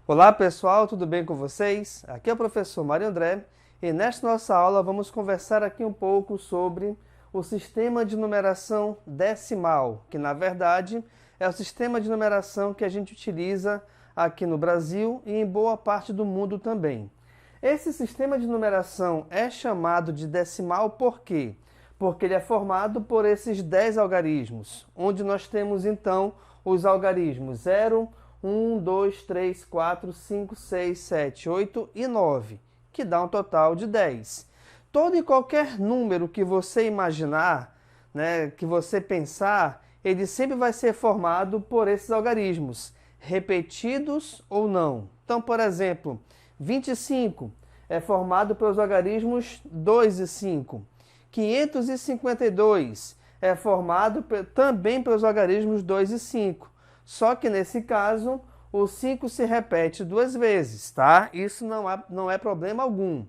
Olá pessoal, tudo bem com vocês? Aqui é o professor Mário André e nesta nossa aula vamos conversar aqui um pouco sobre o sistema de numeração decimal, que na verdade é o sistema de numeração que a gente utiliza aqui no Brasil e em boa parte do mundo também. Esse sistema de numeração é chamado de decimal por quê? Porque ele é formado por esses 10 algarismos, onde nós temos então os algarismos 0, 1, 2, 3, 4, 5, 6, 7, 8 e 9, que dá um total de 10. Todo e qualquer número que você imaginar, que você pensar, ele sempre vai ser formado por esses algarismos, repetidos ou não. Então, por exemplo, 25 é formado pelos algarismos 2 e 5. 552 é formado também pelos algarismos 2 e 5. Só que nesse caso, o 5 se repete duas vezes, tá? Isso não é problema algum.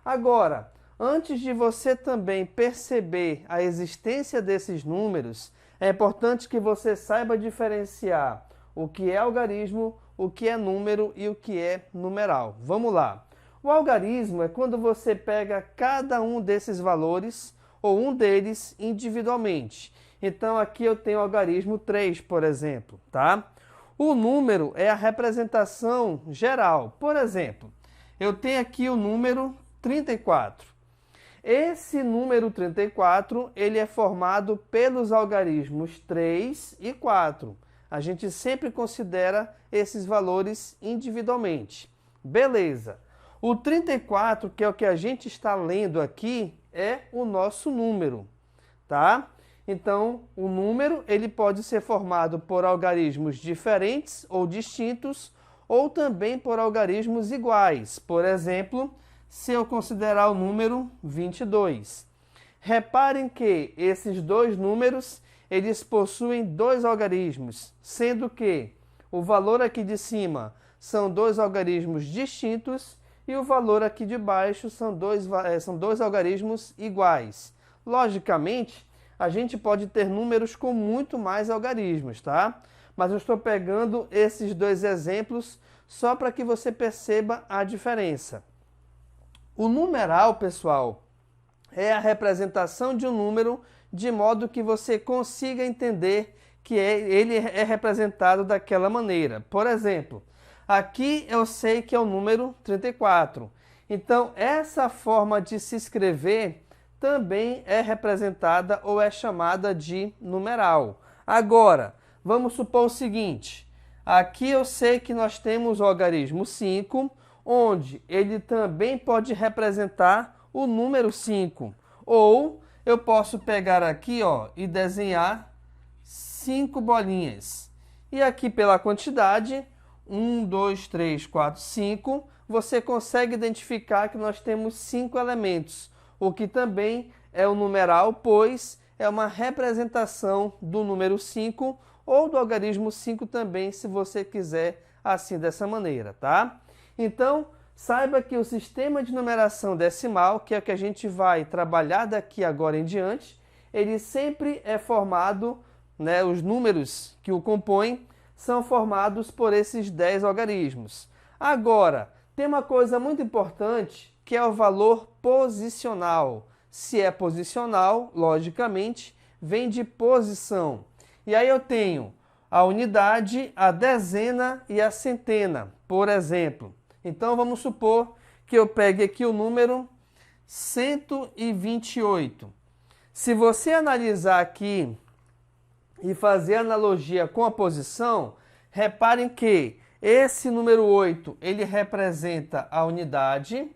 Agora, antes de você também perceber a existência desses números, é importante que você saiba diferenciar o que é algarismo, o que é número e o que é numeral. Vamos lá. O algarismo é quando você pega cada um desses valores ou um deles individualmente. Então aqui eu tenho o algarismo 3, por exemplo, tá? O número é a representação geral. Por exemplo, eu tenho aqui o número 34. Esse número 34, ele é formado pelos algarismos 3 e 4. A gente sempre considera esses valores individualmente. Beleza. O 34, que é o que a gente está lendo aqui, é o nosso número, tá? Então, o número ele pode ser formado por algarismos diferentes ou distintos, ou também por algarismos iguais. Por exemplo, se eu considerar o número 22. Reparem que esses dois números, eles possuem dois algarismos, sendo que o valor aqui de cima são dois algarismos distintos e o valor aqui de baixo são dois algarismos iguais. Logicamente, a gente pode ter números com muito mais algarismos, tá? Mas eu estou pegando esses dois exemplos só para que você perceba a diferença. O numeral, pessoal, é a representação de um número de modo que você consiga entender que ele é representado daquela maneira. Por exemplo, aqui eu sei que é o número 34. Então, essa forma de se escrever também é representada ou é chamada de numeral. Agora, vamos supor o seguinte. Aqui eu sei que nós temos o algarismo 5, onde ele também pode representar o número 5. Ou eu posso pegar aqui e desenhar 5 bolinhas. E aqui pela quantidade, 1, 2, 3, 4, 5, você consegue identificar que nós temos 5 elementos, o que também é o numeral, pois é uma representação do número 5 ou do algarismo 5 também, se você quiser assim dessa maneira, tá? Então, saiba que o sistema de numeração decimal, que é o que a gente vai trabalhar daqui agora em diante, ele sempre é formado, os números que o compõem são formados por esses 10 algarismos. Agora, tem uma coisa muito importante, que é o valor posicional. Se é posicional, logicamente, vem de posição. E aí eu tenho a unidade, a dezena e a centena, por exemplo. Então vamos supor que eu pegue aqui o número 128. Se você analisar aqui e fazer analogia com a posição, reparem que esse número 8, ele representa a unidade,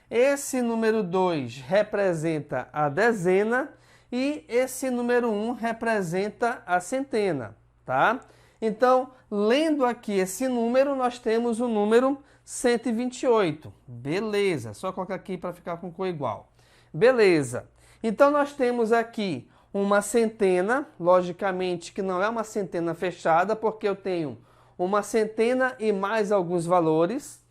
esse número 2 representa a dezena e esse número 1 representa a centena, tá? Então, lendo aqui esse número, nós temos o número 128. Beleza, só colocar aqui para ficar com cor igual. Beleza. Então, nós temos aqui uma centena, logicamente que não é uma centena fechada, porque eu tenho uma centena e mais alguns valores.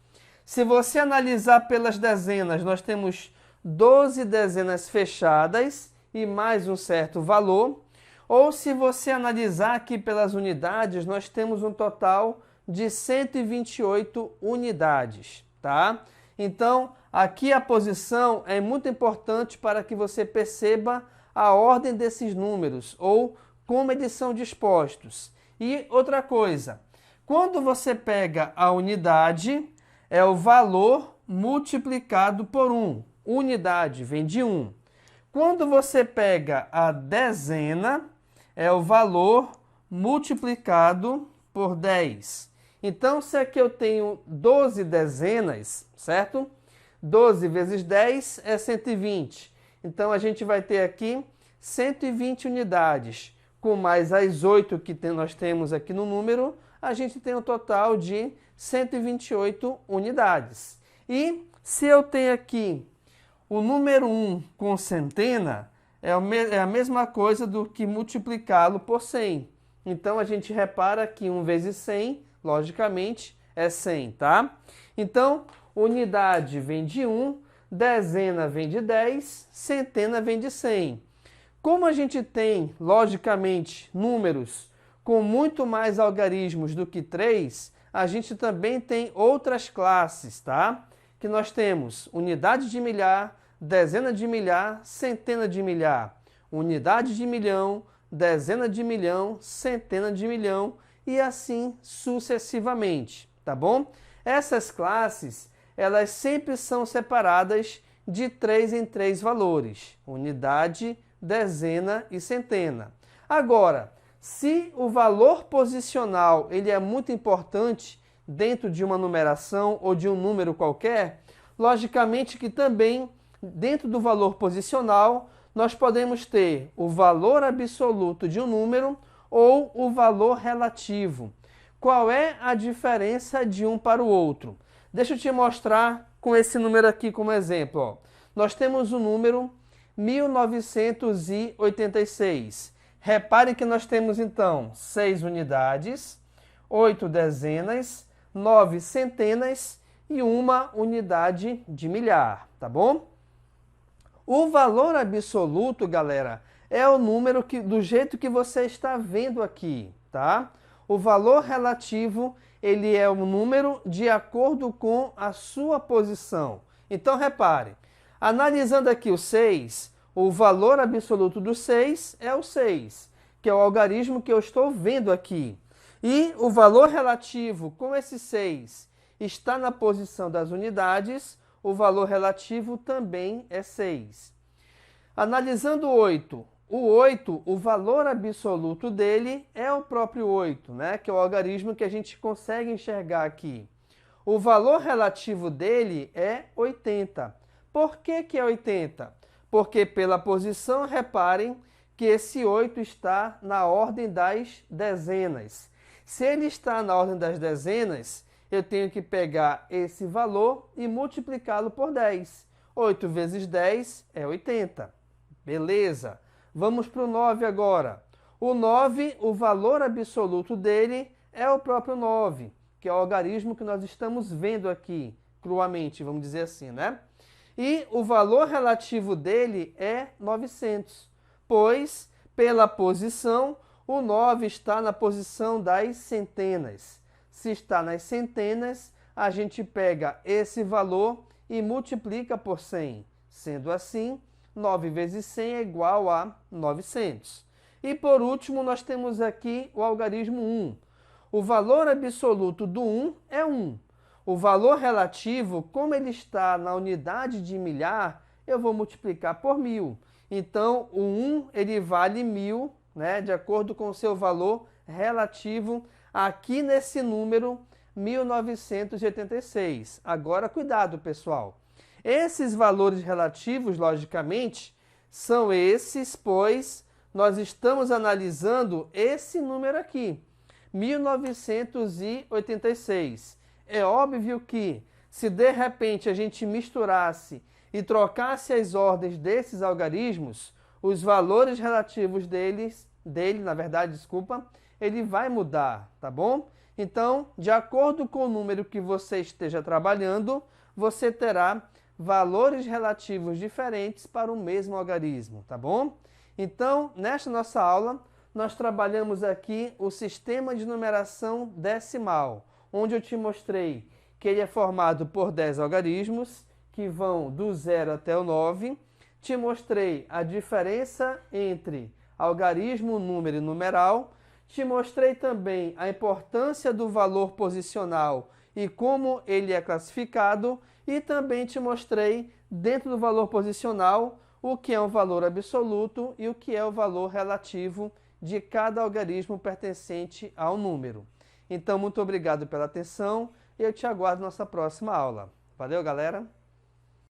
Se você analisar pelas dezenas, nós temos 12 dezenas fechadas e mais um certo valor. Ou se você analisar aqui pelas unidades, nós temos um total de 128 unidades, tá? Então, aqui a posição é muito importante para que você perceba a ordem desses números, ou como eles são dispostos. E outra coisa, quando você pega a unidade, é o valor multiplicado por 1. Unidade vem de 1. Quando você pega a dezena, é o valor multiplicado por 10. Então, se aqui eu tenho 12 dezenas, certo? 12 vezes 10 é 120. Então, a gente vai ter aqui 120 unidades. Com mais as 8 que nós temos aqui no número, a gente tem um total de 128 unidades. E se eu tenho aqui o número 1 com centena, é a mesma coisa do que multiplicá-lo por 100. Então, a gente repara que 1 vezes 100, logicamente, é 100, tá? Então, unidade vem de 1, dezena vem de 10, centena vem de 100. Como a gente tem, logicamente, números com muito mais algarismos do que 3, a gente também tem outras classes, tá? Que nós temos unidade de milhar, dezena de milhar, centena de milhar, unidade de milhão, dezena de milhão, centena de milhão e assim sucessivamente, tá bom? Essas classes, elas sempre são separadas de 3 em 3 valores, unidade, dezena e centena. Agora, se o valor posicional ele é muito importante dentro de uma numeração ou de um número qualquer, logicamente que também dentro do valor posicional nós podemos ter o valor absoluto de um número ou o valor relativo. Qual é a diferença de um para o outro? Deixa eu te mostrar com esse número aqui como exemplo. Ó. Nós temos o número 1986. Repare que nós temos então 6 unidades, 8 dezenas, 9 centenas e 1 unidade de milhar, tá bom? O valor absoluto, galera, é o número que, do jeito que você está vendo aqui, tá? O valor relativo, ele é o número de acordo com a sua posição. Então, repare, analisando aqui o 6, o valor absoluto do 6 é o 6, que é o algarismo que eu estou vendo aqui. E o valor relativo com esse 6 está na posição das unidades, o valor relativo também é 6. Analisando o 8, o valor absoluto dele é o próprio 8, né? Que é o algarismo que a gente consegue enxergar aqui. O valor relativo dele é 80. Por que é 80? Porque pela posição, reparem que esse 8 está na ordem das dezenas. Se ele está na ordem das dezenas, eu tenho que pegar esse valor e multiplicá-lo por 10. 8 vezes 10 é 80. Beleza. Vamos para o 9 agora. O 9, o valor absoluto dele é o próprio 9, que é o algarismo que nós estamos vendo aqui, cruamente, vamos dizer assim, né? E o valor relativo dele é 900, pois, pela posição, o 9 está na posição das centenas. Se está nas centenas, a gente pega esse valor e multiplica por 100. Sendo assim, 9 vezes 100 é igual a 900. E por último, nós temos aqui o algarismo 1. O valor absoluto do 1 é 1. O valor relativo, como ele está na unidade de milhar, eu vou multiplicar por 1000. Então, o 1 ele vale 1000, né, de acordo com o seu valor relativo aqui nesse número 1986. Agora, cuidado, pessoal. Esses valores relativos, logicamente, são esses, pois nós estamos analisando esse número aqui, 1986. É óbvio que, se de repente a gente misturasse e trocasse as ordens desses algarismos, os valores relativos dele, ele vai mudar, tá bom? Então, de acordo com o número que você esteja trabalhando, você terá valores relativos diferentes para o mesmo algarismo, tá bom? Então, nesta nossa aula, nós trabalhamos aqui o sistema de numeração decimal, onde eu te mostrei que ele é formado por 10 algarismos, que vão do 0 até o 9. Te mostrei a diferença entre algarismo, número e numeral. Te mostrei também a importância do valor posicional e como ele é classificado. E também te mostrei, dentro do valor posicional, o que é um valor absoluto e o que é o valor relativo de cada algarismo pertencente ao número. Então, muito obrigado pela atenção e eu te aguardo na nossa próxima aula. Valeu, galera!